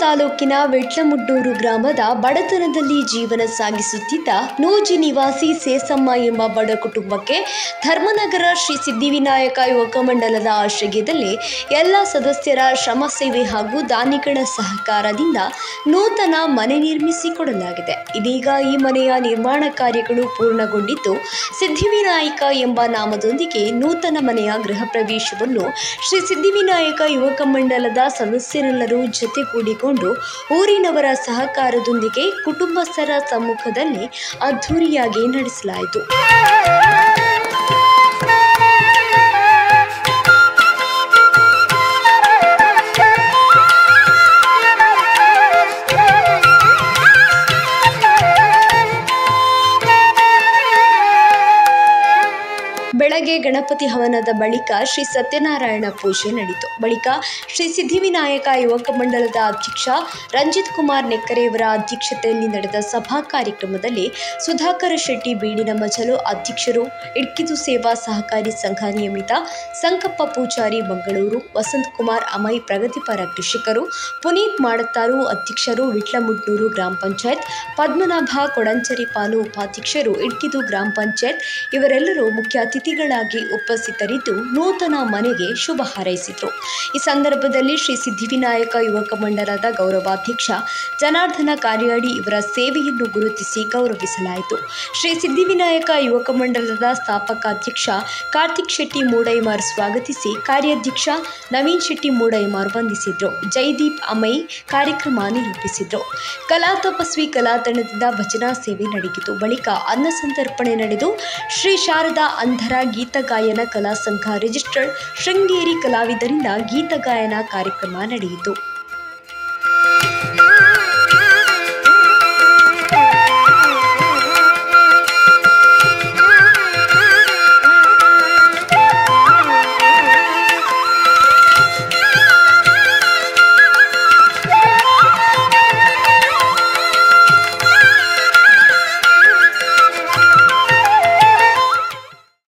ತಾಲೂಕಿನ ವಿಟ್ಲಮುಡ್ನೂರು ಗ್ರಾಮದ ಬಡತನದಲ್ಲಿ ಜೀವನ ಸಾಗಿಸುತ್ತಿದ್ದ ನೂಜಿ ನಿವಾಸಿ ಸೇಸಮ್ಮ ಎಂಬ ಬಡ ಕುಟುಂಬಕ್ಕೆ ಧರ್ಮನಗರ ಶ್ರೀ ಸಿದ್ಧಿವಿನಾಯಕ ಯುವಕ ಮಂಡಲದ ಆಶ್ರಯದಲ್ಲಿ ಎಲ್ಲ ಸದಸ್ಯರ ಶ್ರಮ ಸೇವೆ ಹಾಗೂ ದಾನಿಗಳ ಸಹಕಾರದಿಂದ ನೂತನ ಮನೆ ನಿರ್ಮಿಸಿಕೊಡಲಾಗಿದೆ. ಇದೀಗ ಈ ಮನೆಯ ನಿರ್ಮಾಣ ಕಾರ್ಯಗಳು ಪೂರ್ಣಗೊಂಡಿದ್ದು, ಸಿದ್ಧಿವಿನಾಯಕ ಎಂಬ ನಾಮದೊಂದಿಗೆ ನೂತನ ಮನೆಯ ಗೃಹ ಪ್ರವೇಶವನ್ನು ಶ್ರೀ ಸಿದ್ಧಿವಿನಾಯಕ ಯುವಕ ಮಂಡಲದ ಸದಸ್ಯರೆಲ್ಲರೂ ಜೊತೆಗೂಡಿಕೊಂಡು ಊರಿನವರ ಸಹಕಾರದೊಂದಿಗೆ ಕುಟುಂಬಸ್ಥರ ಸಮ್ಮುಖದಲ್ಲಿ ಅದ್ಧೂರಿಯಾಗಿ ನಡೆಸಲಾಯಿತು. ಬೆಳಗ್ಗೆ ಗಣಪತಿ ಹವನದ ಬಳಿಕ ಶ್ರೀ ಸತ್ಯನಾರಾಯಣ ಪೂಜೆ ನಡೆಯಿತು. ಬಳಿಕ ಶ್ರೀ ಸಿದ್ಧಿವಿನಾಯಕ ಯುವಕ ಮಂಡಲದ ಅಧ್ಯಕ್ಷ ರಂಜಿತ್ ಕುಮಾರ್ ನೆಕ್ಕರೆಯವರ ಅಧ್ಯಕ್ಷತೆಯಲ್ಲಿ ನಡೆದ ಸಭಾ ಕಾರ್ಯಕ್ರಮದಲ್ಲಿ ಸುಧಾಕರ ಶೆಟ್ಟಿ ಬೀಡಿನ ಮಜಲು ಅಧ್ಯಕ್ಷರು, ಇಡ್ಕಿದು ಸೇವಾ ಸಹಕಾರಿ ಸಂಘ ನಿಯಮಿತ ಸಂಕಪ್ಪ ಪೂಜಾರಿ ಮಂಗಳೂರು, ವಸಂತ್ ಕುಮಾರ್ ಅಮೈ ಪ್ರಗತಿಪರ ಕೃಷಿಕರು, ಪುನೀತ್ ಮಾಡತ್ತಾರು ಅಧ್ಯಕ್ಷರು, ವಿಟ್ಲಮುಡ್ನೂರು ಗ್ರಾಮ ಪಂಚಾಯತ್, ಪದ್ಮನಾಭ ಕೊಡಂಚರಿಪಾಲು ಉಪಾಧ್ಯಕ್ಷರು, ಇಡ್ಕಿದು ಗ್ರಾಮ ಪಂಚಾಯತ್ ಇವರೆಲ್ಲರೂ ಮುಖ್ಯ ಅತಿಥಿಗಳಾಗಿ ಉಪಸ್ಥಿತರಿದ್ದು ನೂತನ ಮನೆಗೆ ಶುಭ ಹಾರೈಸಿದರು. ಈ ಸಂದರ್ಭದಲ್ಲಿ ಶ್ರೀ ಸಿದ್ಧಿವಿನಾಯಕ ಯುವಕ ಮಂಡಲದ ಗೌರವಾಧ್ಯಕ್ಷ ಜನಾರ್ದನ ಕಾರ್ಯಾಡಿ ಇವರ ಸೇವೆಯನ್ನು ಗುರುತಿಸಿ ಗೌರವಿಸಲಾಯಿತು. ಶ್ರೀ ಸಿದ್ಧಿವಿನಾಯಕ ಯುವಕ ಮಂಡಲದ ಸ್ಥಾಪಕ ಅಧ್ಯಕ್ಷ ಕಾರ್ತಿಕ್ ಶೆಟ್ಟಿ ಮೂಡೈಮಾರ್ ಸ್ವಾಗತಿಸಿ, ಕಾರ್ಯಾಧ್ಯಕ್ಷ ನವೀನ್ ಶೆಟ್ಟಿ ಮೂಡೈಮಾರ್ ವಂದಿಸಿದರು. ಜೈದೀಪ್ ಅಮೈ ಕಾರ್ಯಕ್ರಮ ನಿರೂಪಿಸಿದರು. ಕಲಾ ತಪಸ್ವಿ ಕಲಾತಂಡದಿಂದ ಭಜನಾ ಸೇವೆ ನಡೆಯಿತು. ಬಳಿಕ ಅನ್ನ ಸಂತರ್ಪಣೆ ನಡೆದು ಶ್ರೀ ಶಾರದಾ ಅಂಧರ ಗೀತಗಾಯನ ಕಲಾ ಸಂಘ ರಿಜಿಸ್ಟರ್ಡ್ ಶೃಂಗೇರಿ ಕಲಾವಿದರಿಂದ ಗೀತಗಾಯನ ಕಾರ್ಯಕ್ರಮ ನಡೆಯಿತು.